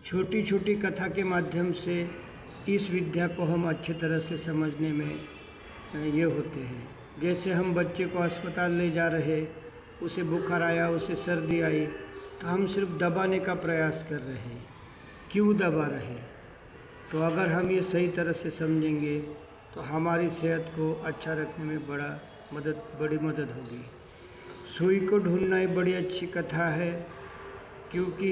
छोटी छोटी कथा के माध्यम से इस विद्या को हम अच्छी तरह से समझने में ये होते हैं। जैसे हम बच्चे को अस्पताल ले जा रहे, उसे बुखार आया, उसे सर्दी आई, तो हम सिर्फ दबाने का प्रयास कर रहे हैं। क्यों दबा रहे? तो अगर हम ये सही तरह से समझेंगे तो हमारी सेहत को अच्छा रखने में बड़ी मदद होगी। सुई को ढूंढना एक बड़ी अच्छी कथा है, क्योंकि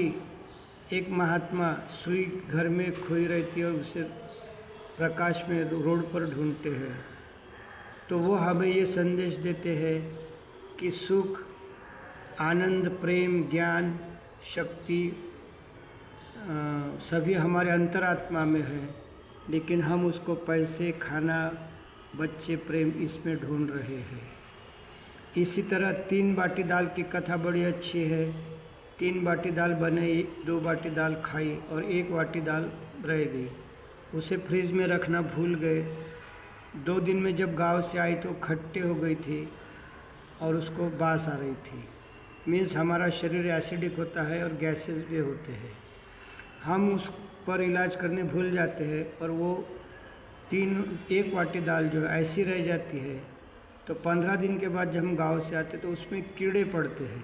एक महात्मा सुई घर में खोई रहती है और उसे प्रकाश में रोड पर ढूंढते हैं। तो वो हमें ये संदेश देते हैं कि सुख, आनंद, प्रेम, ज्ञान, शक्ति सभी हमारे अंतरात्मा में है, लेकिन हम उसको पैसे, खाना, बच्चे, प्रेम इसमें ढूंढ रहे हैं। इसी तरह 3 बाटी दाल की कथा बड़ी अच्छी है। 3 बाटी दाल बने, 2 बाटी दाल खाई और 1 बाटी दाल रह गई। उसे फ्रिज में रखना भूल गए। 2 दिन में जब गांव से आई तो खट्टे हो गई थी और उसको बास आ रही थी। मीन्स हमारा शरीर एसिडिक होता है और गैसेस भी होते हैं। हम उस पर इलाज करने भूल जाते हैं और वो 1 बाटी दाल जो ऐसी रह जाती है। तो 15 दिन के बाद जब हम गांव से आते तो उसमें कीड़े पड़ते हैं।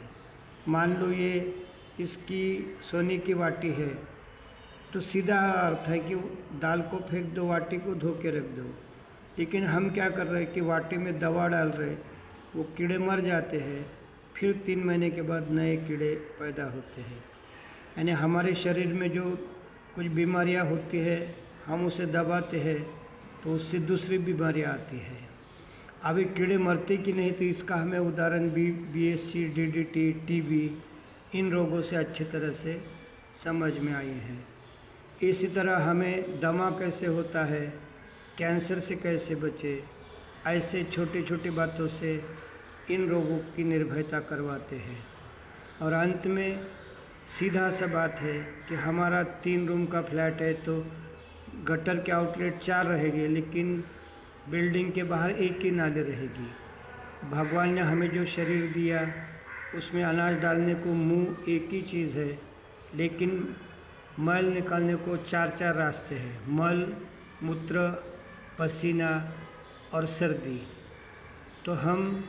मान लो ये इसकी सोने की बाटी है, तो सीधा अर्थ है कि दाल को फेंक दो, बाटी को धो के रख दो। लेकिन हम क्या कर रहे हैं कि बाटी में दवा डाल रहे, वो कीड़े मर जाते हैं, फिर 3 महीने के बाद नए कीड़े पैदा होते हैं। यानी हमारे शरीर में जो कुछ बीमारियां होती है, हम उसे दबाते हैं तो उससे दूसरी बीमारियां आती है। अभी कीड़े मरते कि नहीं, तो इसका हमें उदाहरण BSC, DDT, TB इन रोगों से अच्छी तरह से समझ में आई है। इसी तरह हमें दमा कैसे होता है, कैंसर से कैसे बचे, ऐसे छोटी छोटी बातों से इन रोगों की निर्भयता करवाते हैं। और अंत में सीधा सा बात है कि हमारा 3 रूम का फ्लैट है, तो गटर के आउटलेट 4 रहेंगे, लेकिन बिल्डिंग के बाहर 1 ही नाली रहेगी। भगवान ने हमें जो शरीर दिया उसमें अनाज डालने को मुंह एक ही चीज़ है, लेकिन मैल निकालने को 4-4 रास्ते हैं। मल, मूत्र, पसीना और सर्दी। तो हम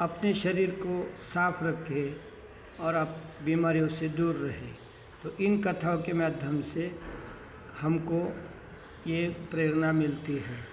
अपने शरीर को साफ रखें और आप बीमारियों से दूर रहें। तो इन कथाओं के माध्यम से हमको ये प्रेरणा मिलती है।